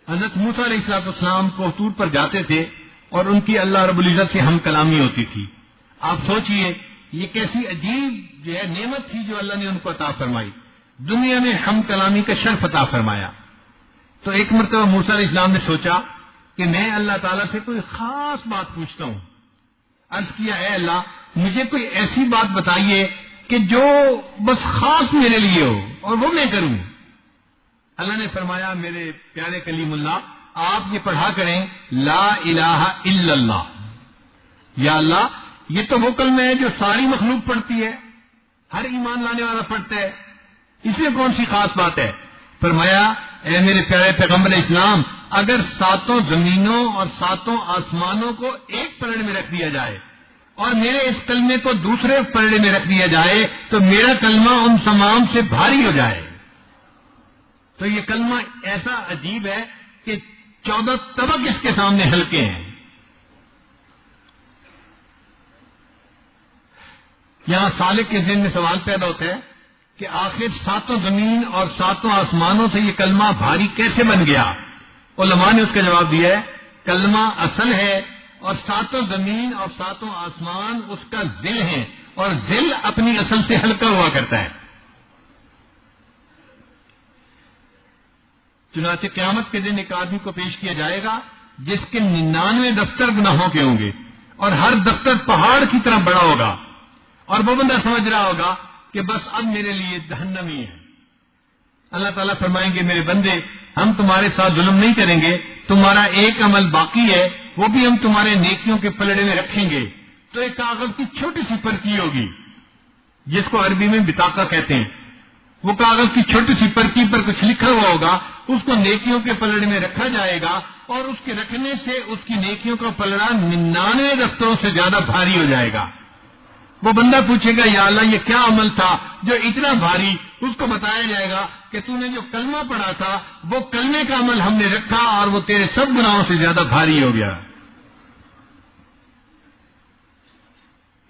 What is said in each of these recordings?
حضرت موسیٰ علیہ السلام کو طور پر جاتے تھے اور ان کی اللہ رب العزت سے ہم کلامی ہوتی تھی. آپ سوچئے یہ کیسی عجیب جو ہے نعمت تھی جو اللہ نے ان کو عطا فرمائی. دنیا میں ہم کلامی کا شرف عطا فرمایا. تو ایک مرتبہ موسیٰ علیہ السلام نے سوچا کہ میں اللہ تعالیٰ سے کوئی خاص بات پوچھتا ہوں. عرض کیا اے اللہ مجھے کوئی ایسی بات بتائیے کہ جو بس خاص میرے لیے ہو اور وہ میں کروں. اللہ نے فرمایا میرے پیارے کلیم اللہ آپ یہ پڑھا کریں لا الہ الا اللہ. یا اللہ یہ تو وہ کلمہ ہے جو ساری مخلوق پڑھتی ہے, ہر ایمان لانے والا پڑھتا ہے, اس میں کون سی خاص بات ہے؟ فرمایا اے میرے پیارے پیغمبر اسلام اگر 7 زمینوں اور 7 آسمانوں کو ایک پلڑے میں رکھ دیا جائے اور میرے اس کلمے کو دوسرے پلڑے میں رکھ دیا جائے تو میرا کلمہ ان تمام سے بھاری ہو جائے. تو یہ کلمہ ایسا عجیب ہے کہ 14 طبق اس کے سامنے ہلکے ہیں. یہاں سالک کے ذہن میں سوال پیدا ہوتا ہے کہ آخر 7 زمین اور 7 آسمانوں سے یہ کلمہ بھاری کیسے بن گیا؟ علماء نے اس کا جواب دیا ہے کلمہ اصل ہے اور 7 زمین اور 7 آسمان اس کا ذل ہے اور ذل اپنی اصل سے ہلکا ہوا کرتا ہے. چنانچہ قیامت کے دن ایک آدمی کو پیش کیا جائے گا جس کے 99 دفتر گناہوں کے ہوں گے اور ہر دفتر پہاڑ کی طرح بڑا ہوگا اور وہ بندہ سمجھ رہا ہوگا کہ بس اب میرے لیے جہنم ہی ہے. اللہ تعالیٰ فرمائیں گے میرے بندے ہم تمہارے ساتھ ظلم نہیں کریں گے, تمہارا ایک عمل باقی ہے وہ بھی ہم تمہارے نیکیوں کے پلڑے میں رکھیں گے. تو ایک کاغذ کی چھوٹی سی پرچی ہوگی جس کو عربی میں بطاقہ کہتے ہیں. وہ کاغذ کی چھوٹی سی پرچی پر کچھ لکھا ہوا ہوگا, اس کو نیکیوں کے پلڑے میں رکھا جائے گا اور اس کے رکھنے سے اس کی نیکیوں کا پلڑا 99 دفتروں سے زیادہ بھاری ہو جائے گا. وہ بندہ پوچھے گا یا اللہ یہ کیا عمل تھا جو اتنا بھاری؟ اس کو بتایا جائے گا کہ تو نے جو کلمہ پڑھا تھا وہ کلمے کا عمل ہم نے رکھا اور وہ تیرے سب گناہوں سے زیادہ بھاری ہو گیا.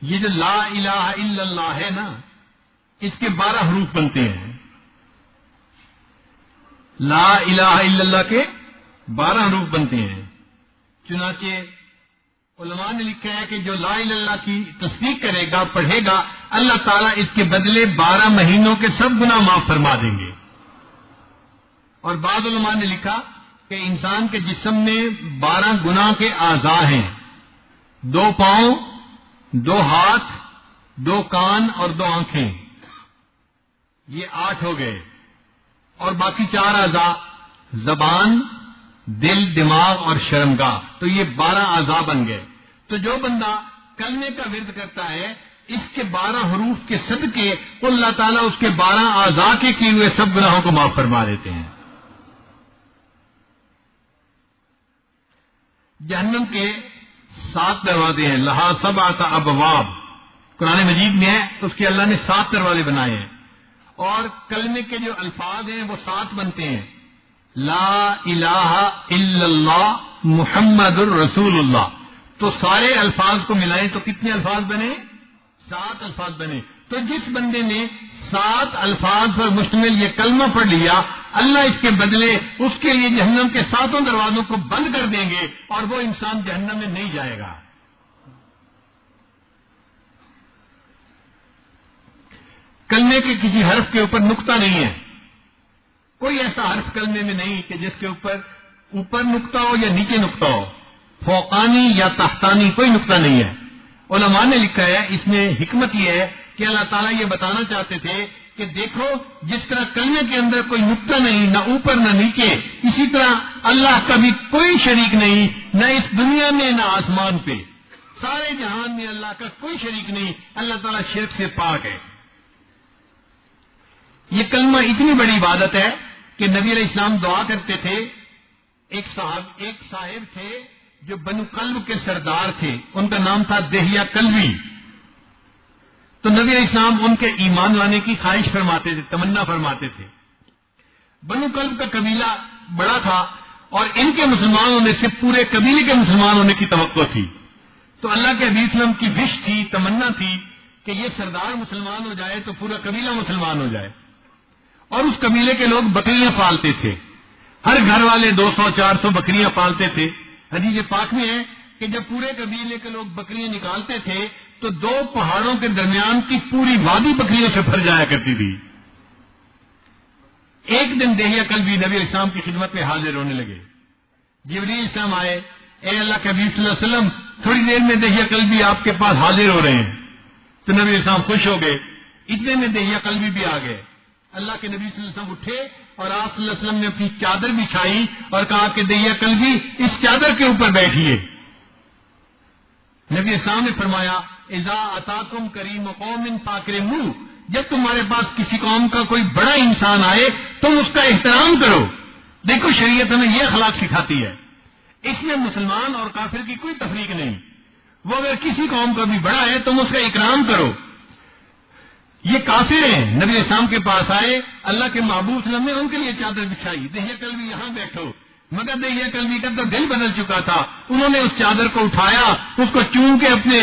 یہ جو لا الہ الا اللہ ہے نا اس کے 12 حروف بنتے ہیں. لا الہ الا اللہ کے 12 حروف بنتے ہیں. چنانچہ علماء نے لکھا ہے کہ جو لا الہ الا اللہ کی تصدیق کرے گا پڑھے گا اللہ تعالیٰ اس کے بدلے 12 مہینوں کے سب گناہ معاف فرما دیں گے. اور بعض علماء نے لکھا کہ انسان کے جسم میں 12 گناہ کے اعضاء ہیں, 2 پاؤں, 2 ہاتھ, 2 کان اور 2 آنکھیں, یہ 8 ہو گئے. اور باقی 4 اعضاء زبان, دل, دماغ اور شرمگاہ, تو یہ 12 اعضاء بن گئے. تو جو بندہ کلمے کا ورد کرتا ہے اس کے 12 حروف کے صدقے اللہ تعالیٰ اس کے 12 اعضاء کے کیے ہوئے سب گناہوں کو معاف فرما دیتے ہیں. جہنم کے 7 دروازے ہیں, لہا 7 ابواب قرآن مجید میں ہے, تو اس کے اللہ نے 7 دروازے بنائے ہیں. اور کلمے کے جو الفاظ ہیں وہ 7 بنتے ہیں, لا الہ الا اللہ محمد الرسول اللہ. تو سارے الفاظ کو ملائیں تو کتنے الفاظ بنے؟ 7 الفاظ بنے. تو جس بندے نے 7 الفاظ پر مشتمل یہ کلمہ پڑھ لیا اللہ اس کے بدلے اس کے لیے جہنم کے 7 دروازوں کو بند کر دیں گے اور وہ انسان جہنم میں نہیں جائے گا. کلمے کے کسی حرف کے اوپر نقطہ نہیں ہے, کوئی ایسا حرف کلمے میں نہیں کہ جس کے اوپر نقطہ ہو یا نیچے نقطہ ہو, فوقانی یا تحتانی کوئی نقطہ نہیں ہے. علماء نے لکھا ہے اس میں حکمت یہ ہے کہ اللہ تعالیٰ یہ بتانا چاہتے تھے کہ دیکھو جس طرح کلمے کے اندر کوئی نقطہ نہیں, نہ اوپر نہ نیچے, اسی طرح اللہ کا بھی کوئی شریک نہیں, نہ اس دنیا میں نہ آسمان پہ, سارے جہان میں اللہ کا کوئی شریک نہیں. اللہ تعالیٰ شرک سے پاک ہے. یہ کلمہ اتنی بڑی عبادت ہے کہ نبی علیہ السلام دعا کرتے تھے. ایک صاحب تھے جو بنو کلب کے سردار تھے, ان کا نام تھا دہیا کلوی. تو نبی علیہ السلام ان کے ایمان لانے کی خواہش فرماتے تھے, تمنا فرماتے تھے. بنو کلب کا قبیلہ بڑا تھا اور ان کے مسلمان ہونے سے پورے قبیلے کے مسلمان ہونے کی توقع تھی. تو اللہ کے حبیب صلی اللہ علیہ وسلم کی وش تھی, تمنا تھی کہ یہ سردار مسلمان ہو جائے تو پورا قبیلہ مسلمان ہو جائے. اور اس قبیلے کے لوگ بکریاں پالتے تھے ہر گھر والے 200-400 بکریاں پالتے تھے. حدیث پاک میں ہے کہ جب پورے قبیلے کے لوگ بکریاں نکالتے تھے تو 2 پہاڑوں کے درمیان کی پوری وادی بکریوں سے بھر جایا کرتی تھی. ایک دن دہیہ کلبی نبی علیہ السلام کی خدمت میں حاضر ہونے لگے. جبریل علیہ السلام آئے, اے اللہ کے نبی صلی اللہ علیہ وسلم, تھوڑی دیر میں دہیہ کلبی آپ کے پاس حاضر ہو رہے ہیں. تو نبی علیہ السلام خوش ہو گئے. اتنے میں دہیہ کلبی بھی آ گئے. اللہ کے نبی صلی اللہ علیہ وسلم اٹھے اور آپ صلی اللہ علیہ وسلم نے اپنی چادر بچھائی اور کہا کہ دہیہ کلبی اس چادر کے اوپر بیٹھیے. نبی السلام نے فرمایا, اذا اتاکم کریم قوم فاکرموہ, جب تمہارے پاس کسی قوم کا کوئی بڑا انسان آئے تم اس کا احترام کرو. دیکھو شریعت ہمیں یہ اخلاق سکھاتی ہے. اس میں مسلمان اور کافر کی کوئی تفریق نہیں. وہ اگر کسی قوم کا بھی بڑا ہے تم اس کا اکرام کرو. یہ کافر ہیں, نبی السلام کے پاس آئے, اللہ کے محبوب صلی اللہ علیہ وسلم نے ان کے لیے چادر بچھائی, دہیہ کلبی یہاں بیٹھو. مگر دہیہ کلبی کا تو دل بدل چکا تھا. انہوں نے اس چادر کو اٹھایا, اس کو چوم کے اپنے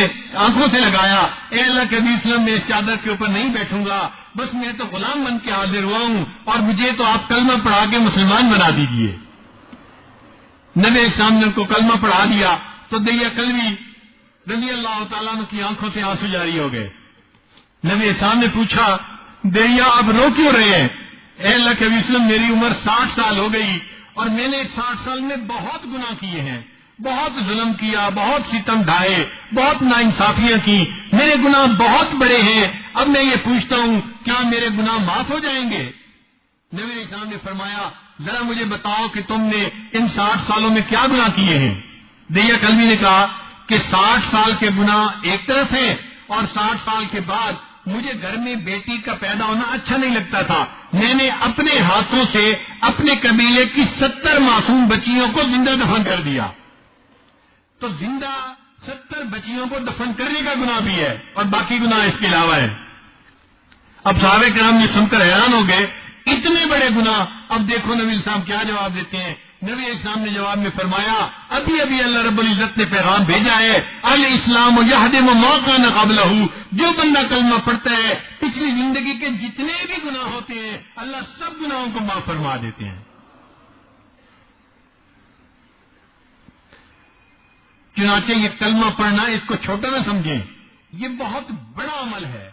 آنکھوں سے لگایا. اے اللہ کے نبی صلی اللہ علیہ وسلم, میں اس چادر کے اوپر نہیں بیٹھوں گا, بس میں تو غلام بن کے حاضر ہوا ہوں اور مجھے تو آپ کلمہ پڑھا کے مسلمان بنا دیجیے. نبی السلام نے ان کو کلمہ پڑھا دیا تو دہیہ کلبی رضی اللہ تعالیٰ عنہ کی آنکھوں سے آنسو جاری ہو گئے. نبی السلام نے پوچھا, دہیہ آپ رو کیوں رہے ہیں؟ اے اللہ کے نبی صلی اللہ علیہ وسلم, میری عمر 60 سال ہو گئی اور میں نے 60 سال میں بہت گناہ کیے ہیں, بہت ظلم کیا, بہت ستم ڈھائے, بہت ناانصافیاں کی, میرے گناہ بہت بڑے ہیں. اب میں یہ پوچھتا ہوں کیا میرے گناہ معاف ہو جائیں گے؟ نبی علیہ السلام نے فرمایا, ذرا مجھے بتاؤ کہ تم نے ان 60 سالوں میں کیا گناہ کیے ہیں؟ دہیہ کلبی نے کہا کہ 60 سال کے گناہ ایک طرف ہیں اور 60 سال کے بعد مجھے گھر میں بیٹی کا پیدا ہونا اچھا نہیں لگتا تھا. میں نے اپنے ہاتھوں سے اپنے قبیلے کی 70 معصوم بچیوں کو زندہ دفن کر دیا. تو زندہ 70 بچیوں کو دفن کرنے کا گناہ بھی ہے اور باقی گناہ اس کے علاوہ ہے. اب صحابہ کرام یہ سن کر حیران ہو گئے, اتنے بڑے گناہ. اب دیکھو نبی السلام کیا جواب دیتے ہیں. نبی السلام نے جواب میں فرمایا, ابھی ابھی اللہ رب العزت نے پیغام بھیجا ہے, الاسلام یہدم ما کان قبلہ, جو بندہ کلمہ پڑھتا ہے پچھلی زندگی کے جتنے بھی گناہ ہوتے ہیں اللہ سب گناہوں کو معاف فرما دیتے ہیں. چنانچہ یہ کلمہ پڑھنا اس کو چھوٹا نہ سمجھیں, یہ بہت بڑا عمل ہے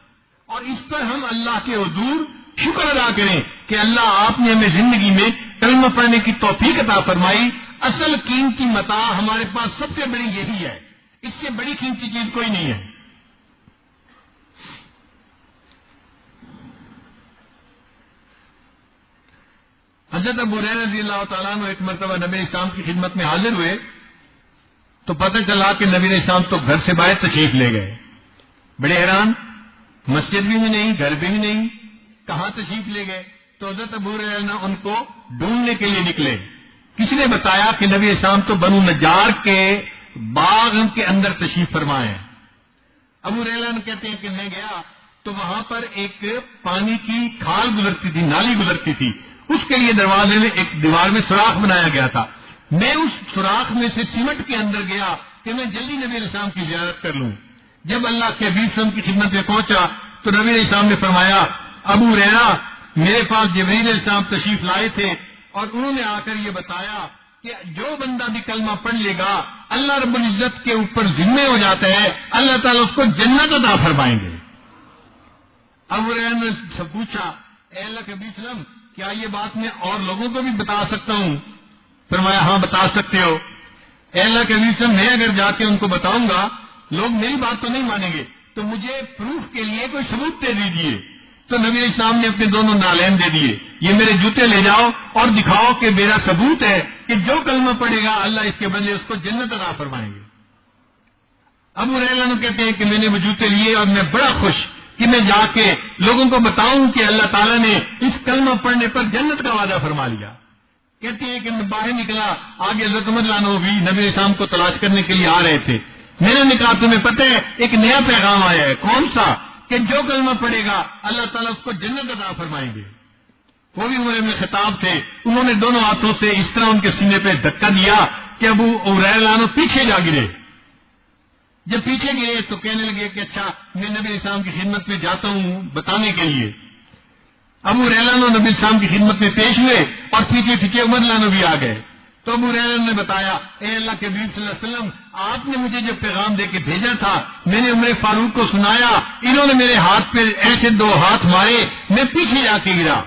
اور اس پر ہم اللہ کے حضور شکر ادا کریں کہ اللہ آپ نے ہمیں زندگی میں کلمہ پڑھنے کی توفیق عطا فرمائی. اصل قیمتی متاع ہمارے پاس سب سے بڑی یہی ہے, اس سے بڑی قیمتی چیز کوئی نہیں ہے. حضرت ابو ہریرہ رضی اللہ تعالیٰ عنہ ایک مرتبہ نبی اسلام کی خدمت میں حاضر ہوئے تو پتہ چلا کہ نبی اسلام تو گھر سے باہر تشریف لے گئے. بڑے حیران, مسجد بھی نہیں, گھر بھی نہیں, کہاں تشریف لے گئے؟ تو حضرت ابو ہریرہ ان کو ڈھونڈنے کے لیے نکلے. کسی نے بتایا کہ نبی اسلام تو بنو نجار کے باغ کے اندر تشریف فرمائے ہیں. ابو ہریرہ کہتے ہیں کہ میں گیا تو وہاں پر ایک پانی کی کھال گزرتی تھی, نالی گزرتی تھی, اس کے لیے دروازے میں ایک دیوار میں سوراخ بنایا گیا تھا. میں اس سوراخ میں سے سیمٹ کے اندر گیا کہ میں جلدی نبی علیہ السلام کی زیارت کر لوں. جب اللہ کے حبیب صلی اللہ علیہ وسلم کی خدمت میں پہنچا تو نبی علیہ السلام نے فرمایا, ابو ہریرہ میرے پاس جبرائیل علیہ السلام تشریف لائے تھے اور انہوں نے آ کر یہ بتایا کہ جو بندہ بھی کلمہ پڑھ لے گا اللہ رب العزت کے اوپر ذمہ ہو جاتا ہے, اللہ تعالیٰ اس کو جنت عطا فرمائیں گے. ابو ہریرہ نے سب پوچھا, اے اللہ کے حبیب صلی اللہ علیہ وسلم کیا یہ بات میں اور لوگوں کو بھی بتا سکتا ہوں؟ فرمایا, ہاں بتا سکتے ہو. اے اللہ کے حبیب صلی اللہ علیہ وسلم, میں اگر جا کے ان کو بتاؤں گا لوگ میری بات تو نہیں مانیں گے, تو مجھے پروف کے لیے کوئی ثبوت دے دیجیے. تو نبی علیہ السلام نے اپنے دونوں نالین دے دیے, یہ میرے جوتے لے جاؤ اور دکھاؤ کہ میرا ثبوت ہے کہ جو کلمہ پڑھے گا اللہ اس کے بدلے اس کو جنت عطا فرمائیں گے. ابو ہریرہ کہتے ہیں کہ میں نے وہ جوتے لیے اور میں بڑا خوش کہ میں جا کے لوگوں کو بتاؤں کہ اللہ تعالیٰ نے اس کلمہ پڑھنے پر جنت کا وعدہ فرما لیا. کہتے ہیں کہ میں باہر نکلا, آگے حضرت عمر رضی اللہ عنہ بھی نبی علیہ السلام کو تلاش کرنے کے لیے آ رہے تھے. میں نے کہا تمہیں پتہ ہے ایک نیا پیغام آیا ہے, کون سا؟ کہ جو کلمہ پڑھے گا اللہ تعالیٰ اس کو جنت عطا فرمائیں گے. وہ بھی عمر میں خطاب تھے, انہوں نے دونوں ہاتھوں سے اس طرح ان کے سینے پہ دھکا دیا کہ ابو ہریرہ پیچھے جا گرے. جب پیچھے گرے تو کہنے لگے کہ اچھا میں نبی اسلام کی خدمت میں جاتا ہوں بتانے کے لیے. ابو ہریرہ نبی اسلام کی خدمت میں پیش ہوئے اور پیچھے پیچھے عمر لانا بھی آ گئے. تو ابو ہریرہ نے بتایا اے اللہ کے نبی صلی اللہ علیہ وسلم آپ نے مجھے جو پیغام دے کے بھیجا تھا میں نے عمر فاروق کو سنایا, انہوں نے میرے ہاتھ پہ ایسے 2 ہاتھ مارے, میں پیچھے جا کے گرا.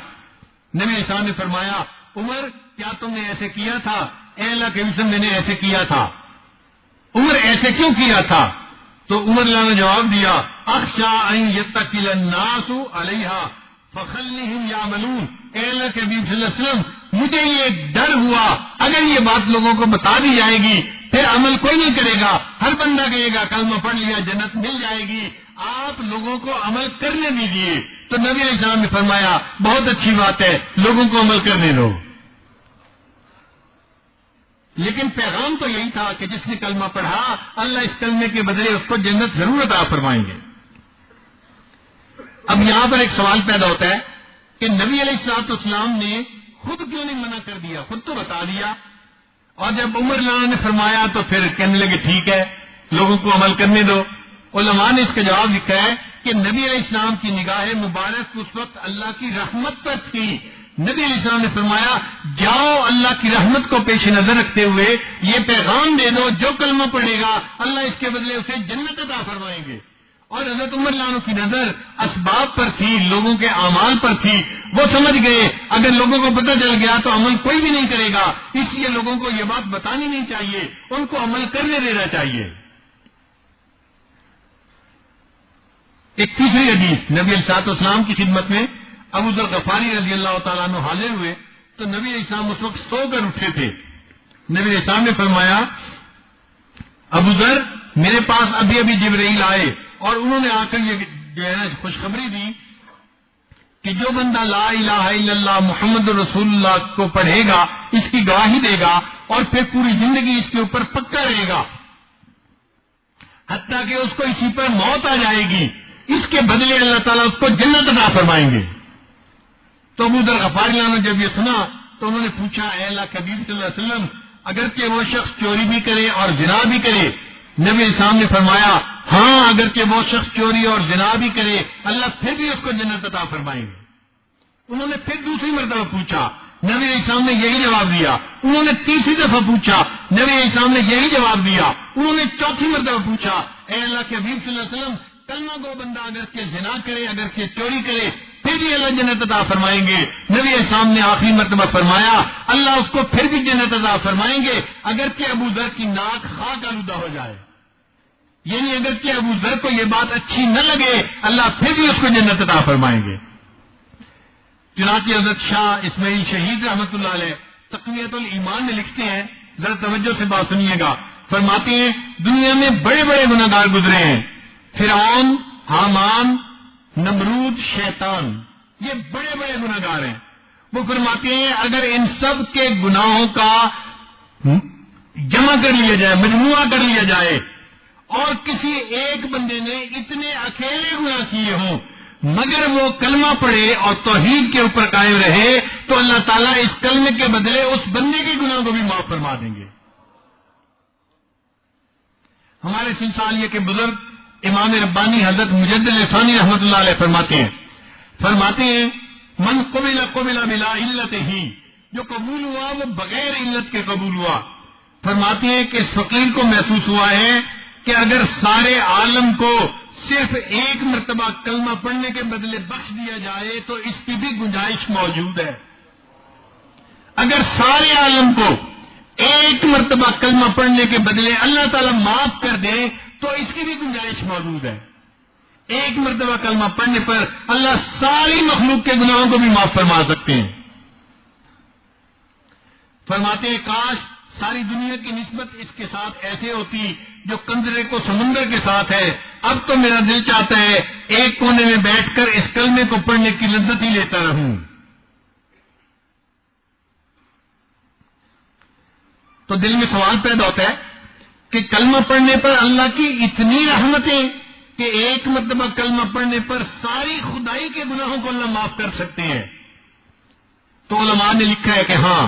نبی علیہ السلام نے فرمایا عمر کیا تم نے ایسے کیا تھا؟ اے اللہ کے نبی میں نے ایسے کیا تھا. عمر ایسے کیوں کیا تھا؟ تو عمر نے جواب دیا اخشا ان یتکل الناس علیہا فخلہم یعملون. اے اللہ کے نبی صلی اللہ علیہ وسلم مجھے یہ ڈر ہوا اگر یہ بات لوگوں کو بتا دی جائے گی پھر عمل کوئی نہیں کرے گا, ہر بندہ کہے گا کلمہ پڑھ لیا جنت مل جائے گی, آپ لوگوں کو عمل کرنے دیجیے. تو نبی علیہ السلام نے فرمایا بہت اچھی بات ہے, لوگوں کو عمل کرنے دو. لیکن پیغام تو یہی تھا کہ جس نے کلمہ پڑھا اللہ اس کلمے کے بدلے اس کو جنت ضرور عطا فرمائیں گے. اب یہاں پر ایک سوال پیدا ہوتا ہے کہ نبی علیہ الصلوۃ والسلام نے خود کیوں نہیں منع کر دیا, خود تو بتا دیا, اور جب عمر اللہ نے فرمایا تو پھر کہنے لگے ٹھیک ہے لوگوں کو عمل کرنے دو. علماء نے اس کا جواب لکھا ہے کہ نبی علیہ السلام کی نگاہ مبارک اس وقت اللہ کی رحمت پر تھی. نبی علیہ السلام نے فرمایا جاؤ اللہ کی رحمت کو پیش نظر رکھتے ہوئے یہ پیغام دے دو جو کلمہ پڑھے گا اللہ اس کے بدلے اسے جنت عطا فرمائیں گے. اور حضرت عمر عنہ کی نظر اسباب پر تھی, لوگوں کے اعمال پر تھی. وہ سمجھ گئے اگر لوگوں کو پتہ چل گیا تو عمل کوئی بھی نہیں کرے گا, اس لیے لوگوں کو یہ بات بتانی نہیں چاہیے, ان کو عمل کرنے دینا چاہیے. ایک تیسری حدیث نبی علیہ الصلوۃ والسلام کی خدمت میں ابو ذر غفاری رضی اللہ تعالیٰ عنہ حاضر ہوئے تو نبی علیہ السلام اس وقت سو کر اٹھے تھے. نبی علیہ السلام نے فرمایا ابو ذر میرے پاس ابھی ابھی جبرائیل آئے اور انہوں نے آ کر یہ جو ہے نا خوشخبری دی کہ جو بندہ لا الہ الا اللہ محمد رسول اللہ کو پڑھے گا اس کی گواہی دے گا اور پھر پوری زندگی اس کے اوپر پکا رہے گا حتیٰ کہ اس کو اسی پر موت آ جائے گی, اس کے بدلے اللہ تعالیٰ اس کو جنت عطا فرمائیں گے. تو ابو ذر غفاری نے جب یہ سنا تو انہوں نے پوچھا اے اللہ کے حبیب صلی اللہ علیہ وسلم اگر کہ وہ شخص چوری بھی کرے اور زنا بھی کرے؟ نبی السلام نے فرمایا ہاں اگر کہ وہ شخص چوری اور زنا بھی کرے اللہ پھر بھی اس کو جنت عطا فرمائیں گے. انہوں نے پھر دوسری مرتبہ پوچھا, نبی السلام نے یہی جواب دیا. انہوں نے تیسری دفعہ پوچھا, نبی السلام نے یہی جواب دیا. انہوں نے چوتھی مرتبہ پوچھا اے اللہ کے حبیب صلی اللہ علیہ وسلم کلمہ گو بندہ اگر کہ زنا کرے اگر کہ چوری کرے پھر بھی اللہ جنت عطا فرمائیں گے؟ نبی السلام نے آخری مرتبہ فرمایا اللہ اس کو پھر بھی جنت عطا فرمائیں گے اگرچہ ابو ذر کی ناک خاک آلودہ ہو جائے. یعنی اگرچہ ابو ذر کو یہ بات اچھی نہ لگے اللہ پھر بھی اس کو جنت عطا فرمائیں گے. چنانچہ حضرت شاہ اسماعیل شہید رحمۃ اللہ علیہ تقویت الایمان میں لکھتے ہیں, ذرا توجہ سے بات سنیے گا. فرماتے ہیں دنیا میں بڑے بڑے گناہگار گزرے ہیں, فرعون, حامان, نمرود, شیطان, یہ بڑے بڑے گناہگار ہیں. وہ فرماتے ہیں اگر ان سب کے گناہوں کا جمع کر لیا جائے, مجموعہ کر لیا جائے اور کسی ایک بندے نے اتنے اکیلے گناہ کیے ہوں مگر وہ کلمہ پڑھے اور توحید کے اوپر قائم رہے تو اللہ تعالیٰ اس کلمے کے بدلے اس بندے کے گناہ کو بھی معاف فرما دیں گے. ہمارے سلسال یہ کہ بزرگ امام ربانی حضرت مجدد ثانی رحمۃ اللہ علیہ فرماتے ہیں من قبل بلا علت ہی, جو قبول ہوا وہ بغیر علت کے قبول ہوا. فرماتے ہیں کہ اس فقیر کو محسوس ہوا ہے کہ اگر سارے عالم کو صرف ایک مرتبہ کلمہ پڑھنے کے بدلے بخش دیا جائے تو اس کی بھی گنجائش موجود ہے. اگر سارے عالم کو ایک مرتبہ کلمہ پڑھنے کے بدلے اللہ تعالیٰ معاف کر دے تو اس کی بھی گنجائش موجود ہے. ایک مرتبہ کلمہ پڑھنے پر اللہ ساری مخلوق کے گناہوں کو بھی معاف فرما سکتے ہیں. فرماتے ہیں کاش ساری دنیا کی نسبت اس کے ساتھ ایسے ہوتی جو قندرے کو سمندر کے ساتھ ہے. اب تو میرا دل چاہتا ہے ایک کونے میں بیٹھ کر اس کلمے کو پڑھنے کی لذت ہی لیتا رہوں. تو دل میں سوال پیدا ہوتا ہے کہ کلمہ پڑھنے پر اللہ کی اتنی رحمتیں کہ ایک مرتبہ کلمہ پڑھنے پر ساری خدائی کے گناہوں کو اللہ معاف کر سکتے ہیں. تو علماء نے لکھا ہے کہ ہاں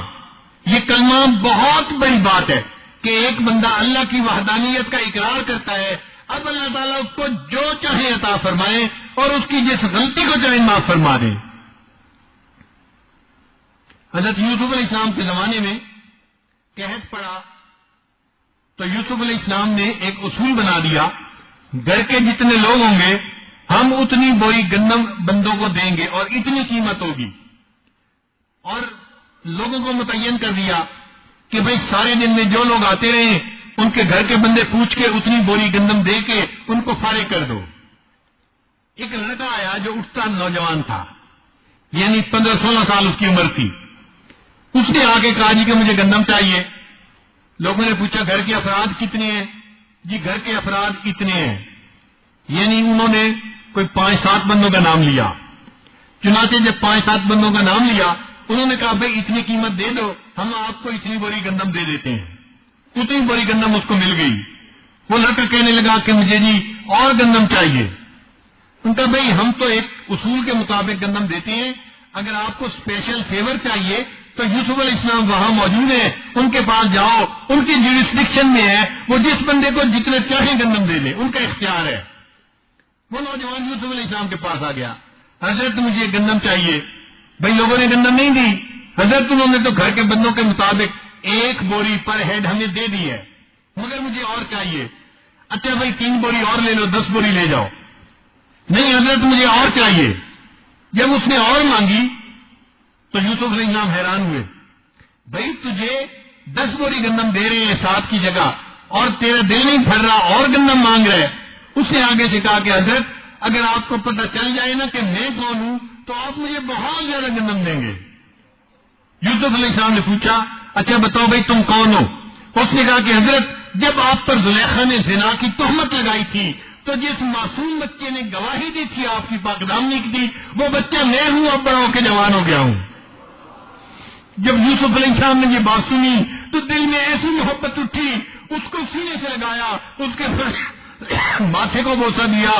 یہ کلمہ بہت بڑی بات ہے کہ ایک بندہ اللہ کی وحدانیت کا اقرار کرتا ہے, اب اللہ تعالیٰ اس کو جو چاہے عطا فرمائے اور اس کی جس غلطی کو چاہے معاف فرما دے. حضرت یوسف علیہ السلام کے زمانے میں قحط پڑا تو یوسف علیہ السلام نے ایک اصول بنا دیا، گھر کے جتنے لوگ ہوں گے ہم اتنی بوری گندم بندوں کو دیں گے اور اتنی قیمت ہوگی، اور لوگوں کو متعین کر دیا کہ بھئی سارے دن میں جو لوگ آتے رہے ان کے گھر کے بندے پوچھ کے اتنی بوری گندم دے کے ان کو فارغ کر دو۔ ایک لڑکا آیا جو اٹھتا نوجوان تھا، یعنی 15-16 سال اس کی عمر تھی، اس نے آ کے کہا جی کہ مجھے گندم چاہیے۔ لوگوں نے پوچھا گھر کے افراد کتنے ہیں؟ جی گھر کے افراد اتنے ہیں، یعنی انہوں نے کوئی 5-7 بندوں کا نام لیا۔ چنانچہ جب 5-7 بندوں کا نام لیا انہوں نے کہا بھئی اتنی قیمت دے دو، ہم آپ کو اتنی بوری گندم دے دیتے ہیں۔ اتنی بوری گندم اس کو مل گئی۔ وہ لڑکا کہنے لگا کہ مجھے جی اور گندم چاہیے۔ ان کا بھئی ہم تو ایک اصول کے مطابق گندم دیتے ہیں، اگر آپ کو اسپیشل فیور چاہیے تو یوسف علیہ السلام وہاں موجود ہیں، ان کے پاس جاؤ، ان کی جیورسڈکشن میں ہے، وہ جس بندے کو جتنے چاہیں گندم دے لیں، ان کا اختیار ہے۔ وہ نوجوان یوسف علیہ السلام کے پاس آ گیا، حضرت مجھے گندم چاہیے۔ بھئی لوگوں نے گندم نہیں دی، حضرت انہوں نے تو گھر کے بندوں کے مطابق 1 بوری پر ہیڈ ہمیں دے دی ہے، مگر مجھے اور چاہیے۔ اچھا بھئی 3 بوری اور لے لو، 10 بوری لے جاؤ۔ نہیں حضرت مجھے اور چاہیے۔ جب اس نے اور مانگی تو یوسف علیہ السلام حیران ہوئے، بھئی تجھے 10 بوری گندم دے رہے ہیں 7 کی جگہ اور تیرا دل نہیں بھر رہا اور گندم مانگ رہے۔ اس نے آگے سے کہا کہ حضرت اگر آپ کو پتہ چل جائے نا کہ میں کون ہوں تو آپ مجھے بہت زیادہ گندم دیں گے۔ یوسف علیہ السلام نے پوچھا اچھا بتاؤ بھئی تم کون ہو؟ اس نے کہا کہ حضرت جب آپ پر زلیخا نے زنا کی تہمت لگائی تھی تو جس معصوم بچے نے گواہی دی تھی آپ کی پاکدامنی کی تھی وہ بچہ میں ہوں، اب بڑا ہو کے جوان ہو گیا ہوں۔ جب یوسف علیہ السلام نے یہ بات سنی تو دل میں ایسی محبت اٹھی، اس کو سینے سے لگایا، اس کے ماتھے کو بوسہ دیا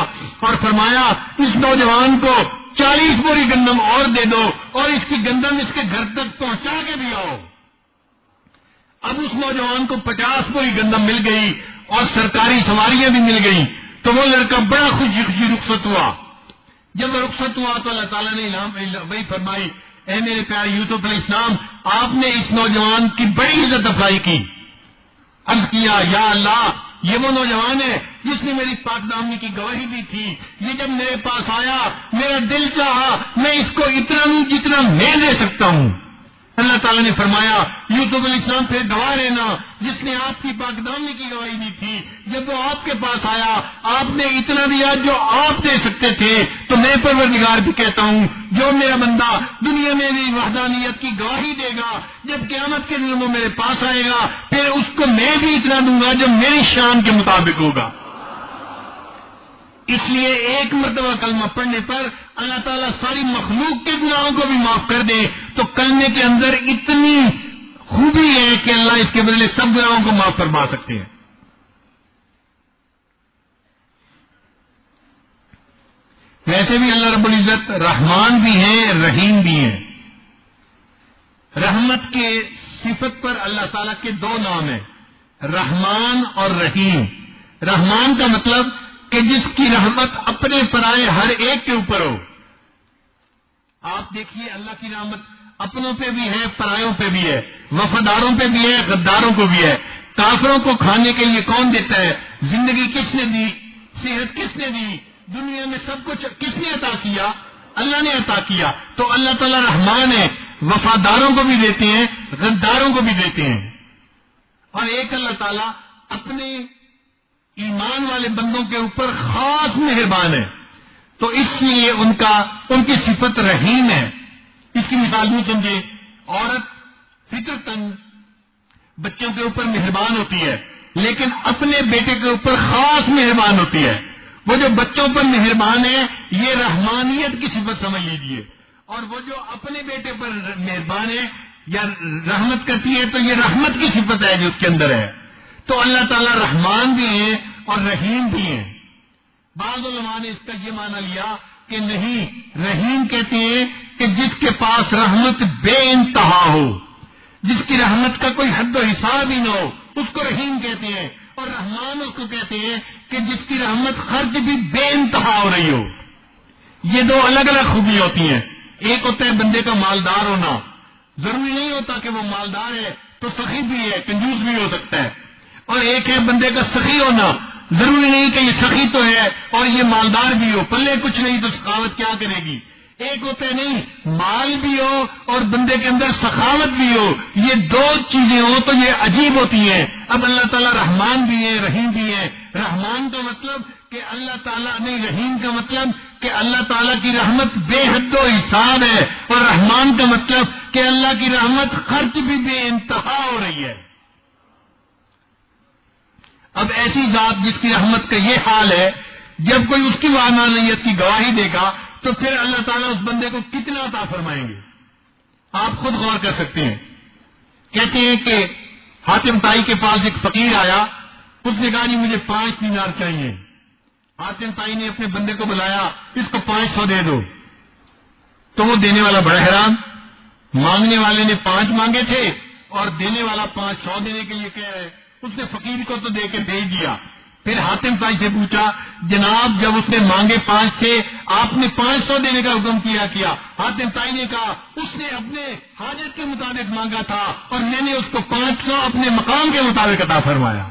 اور فرمایا اس نوجوان کو 40 بوری گندم اور دے دو اور اس کی گندم اس کے گھر تک پہنچا کے بھی آؤ۔ اب اس نوجوان کو 50 بوری گندم مل گئی اور سرکاری سواریاں بھی مل گئی تو وہ لڑکا بڑا خوشی خوشی رخصت ہوا۔ جب وہ رخصت ہوا تو اللہ تعالیٰ نے وہی فرمائی اے میرے پیارے یوسف علیہ السلام آپ نے اس نوجوان کی بڑی عزت افزائی کی۔ عرض کیا یا اللہ یہ وہ نوجوان ہے جس نے میری پاک دامنی کی گواہی دی تھی، یہ جب میرے پاس آیا میرا دل چاہا میں اس کو اتنا دوں جتنا میں دے سکتا ہوں۔ اللہ تعالیٰ نے فرمایا یوسف علیہ السلام پھر گواہ رہنا جس نے آپ کی پاک دامنی کی گواہی دی تھی، جب وہ آپ کے پاس آیا آپ نے اتنا دیا جو آپ دے سکتے تھے، تو میں پروردگار بھی کہتا ہوں جو میرا بندہ دنیا میں میری وحدانیت کی گواہی دے گا جب قیامت کے دن وہ میرے پاس آئے گا پھر اس کو میں بھی اتنا دوں گا جو میری شان کے مطابق ہوگا۔ اس لیے ایک مرتبہ کلمہ پڑھنے پر اللہ تعالیٰ ساری مخلوق کے گناہوں کو بھی معاف کر دے تو کلمے کے اندر اتنی خوبی ہے کہ اللہ اس کے بدلے سب گناہوں کو معاف فرما سکتے ہیں۔ ویسے بھی اللہ رب العزت رحمان بھی ہیں رحیم بھی ہیں۔ رحمت کے صفت پر اللہ تعالیٰ کے 2 نام ہیں، رحمان اور رحیم۔ رحمان کا مطلب کہ جس کی رحمت اپنے پرائے ہر ایک کے اوپر ہو۔ آپ دیکھیے اللہ کی رحمت اپنوں پہ بھی ہے پرایوں پہ بھی ہے، وفاداروں پہ بھی ہے غداروں کو بھی ہے۔ کافروں کو کھانے کے لیے کون دیتا ہے؟ زندگی کس نے دی؟ صحت کس نے دی؟ دنیا میں سب کچھ کس نے عطا کیا؟ اللہ نے عطا کیا۔ تو اللہ تعالیٰ رحمان ہے، وفاداروں کو بھی دیتے ہیں غداروں کو بھی دیتے ہیں۔ اور ایک اللہ تعالیٰ اپنے ایمان والے بندوں کے اوپر خاص مہربان ہے، تو اس لیے ان کی صفت رحیم ہے۔ اس کی مثال نہیں سمجھے، عورت فطرتاً بچوں کے اوپر مہربان ہوتی ہے لیکن اپنے بیٹے کے اوپر خاص مہربان ہوتی ہے۔ وہ جو بچوں پر مہربان ہے یہ رحمانیت کی صفت سمجھ لیجیے، اور وہ جو اپنے بیٹے پر مہربان ہے یا رحمت کرتی ہے تو یہ رحمت کی صفت ہے جو اس کے اندر ہے۔ تو اللہ تعالیٰ رحمان بھی ہیں اور رحیم بھی ہیں۔ بعض علماء نے اس کا یہ معنی لیا کہ نہیں، رحیم کہتے ہیں کہ جس کے پاس رحمت بے انتہا ہو، جس کی رحمت کا کوئی حد و حساب ہی نہ ہو، اس کو رحیم کہتے ہیں، اور رحمان اس کو کہتے ہیں کہ جس کی رحمت خرچ بھی بے انتہا ہو رہی ہو۔ یہ 2 الگ الگ خوبی ہوتی ہیں۔ ایک ہوتا ہے بندے کا مالدار ہونا، ضروری نہیں ہوتا کہ وہ مالدار ہے تو سخی بھی ہے، کنجوس بھی ہو سکتا ہے. اور ایک ہے بندے کا سخی ہونا، ضروری نہیں کہ یہ سخی تو ہے اور یہ مالدار بھی ہو، پلے کچھ نہیں تو سخاوت کیا کرے گی. ایک ہوتا ہے نہیں، مال بھی ہو اور بندے کے اندر سخاوت بھی ہو، یہ دو چیزیں ہوں تو یہ عجیب ہوتی ہیں. اب اللہ تعالیٰ رحمان بھی ہے، رحیم بھی ہے. رحمان کا مطلب کہ اللہ تعالیٰ نہیں، رحیم کا مطلب کہ اللہ تعالیٰ کی رحمت بے حد و حساب ہے، اور رحمان کا مطلب کہ اللہ کی رحمت خرچ بھی بے انتہا ہو رہی ہے. اب ایسی ذات جس کی رحمت کا یہ حال ہے، جب کوئی اس کی وحدانیت کی گواہی دے گا تو پھر اللہ تعالیٰ اس بندے کو کتنا عطا فرمائیں گے. آپ خود غور کر سکتے ہیں. کہتے ہیں کہ حاتم طائی کے پاس ایک فقیر آیا، اس نے کہا جی مجھے 5 دینار چاہیے. حاتم طائی نے اپنے بندے کو بلایا، اس کو 500 دے دو. تو وہ دینے والا بڑا حیران، مانگنے والے نے 5 مانگے تھے اور دینے والا 500 دینے کے لیے کہہ رہے. اس نے فقیر کو تو دے کے بھیج دیا. پھر حاتم طائی سے پوچھا، جناب جب اس نے مانگے 5 تھے، آپ نے 500 دینے کا حکم کیا. حاتم طائی نے کہا اس نے اپنے حاجت کے مطابق مانگا تھا اور میں نے اس کو 500 اپنے مقام کے مطابق عطا فرمایا.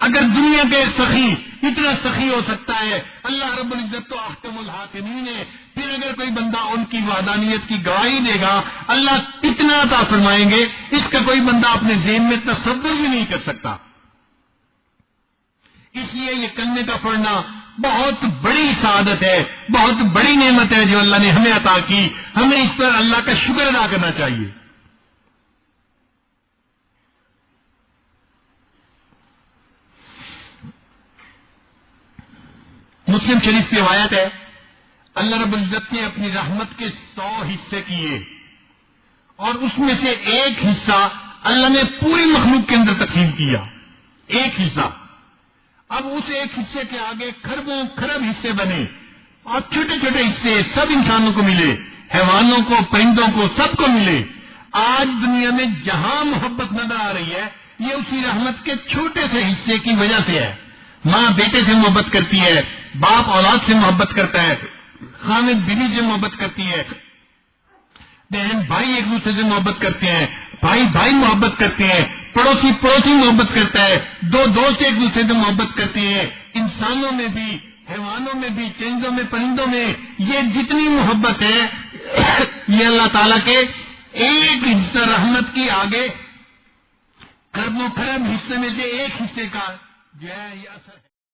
اگر دنیا کے سخی اتنا سخی ہو سکتا ہے، اللہ رب العزت تو احکم الحاکمین ہے. پھر اگر کوئی بندہ ان کی وحدانیت کی گواہی دے گا، اللہ کتنا عطا فرمائیں گے، اس کا کوئی بندہ اپنے ذہن میں تصور بھی نہیں کر سکتا. اس لیے یہ کلمے کا پڑھنا بہت بڑی سعادت ہے، بہت بڑی نعمت ہے جو اللہ نے ہمیں عطا کی. ہمیں اس پر اللہ کا شکر ادا کرنا چاہیے. مسلم شریف کی روایت ہے، اللہ رب العزت نے اپنی رحمت کے 100 حصے کیے اور اس میں سے ایک حصہ اللہ نے پوری مخلوق کے اندر تقسیم کیا. ایک حصہ. اب اس ایک حصے کے آگے خربوں خرب حصے بنے اور چھوٹے چھوٹے حصے سب انسانوں کو ملے، حیوانوں کو، پرندوں کو، سب کو ملے. آج دنیا میں جہاں محبت نظر آ رہی ہے یہ اسی رحمت کے چھوٹے سے حصے کی وجہ سے ہے. ماں بیٹے سے محبت کرتی ہے، باپ اولاد سے محبت کرتا ہے، خامد بیوی سے محبت کرتی ہے، بہن بھائی ایک دوسرے سے محبت کرتے ہیں، بھائی بھائی محبت کرتے ہیں، پڑوسی پڑوسی محبت کرتا ہے، دو دوست ایک دوسرے سے محبت کرتے ہیں. انسانوں میں بھی، حیوانوں میں بھی، چرندوں میں، پرندوں میں یہ جتنی محبت ہے یہ اللہ تعالیٰ کے ایک حصہ رحمت کی آگے خربوں خرب حصے میں سے ایک حصے کا جو ہے یہ اثر ہے.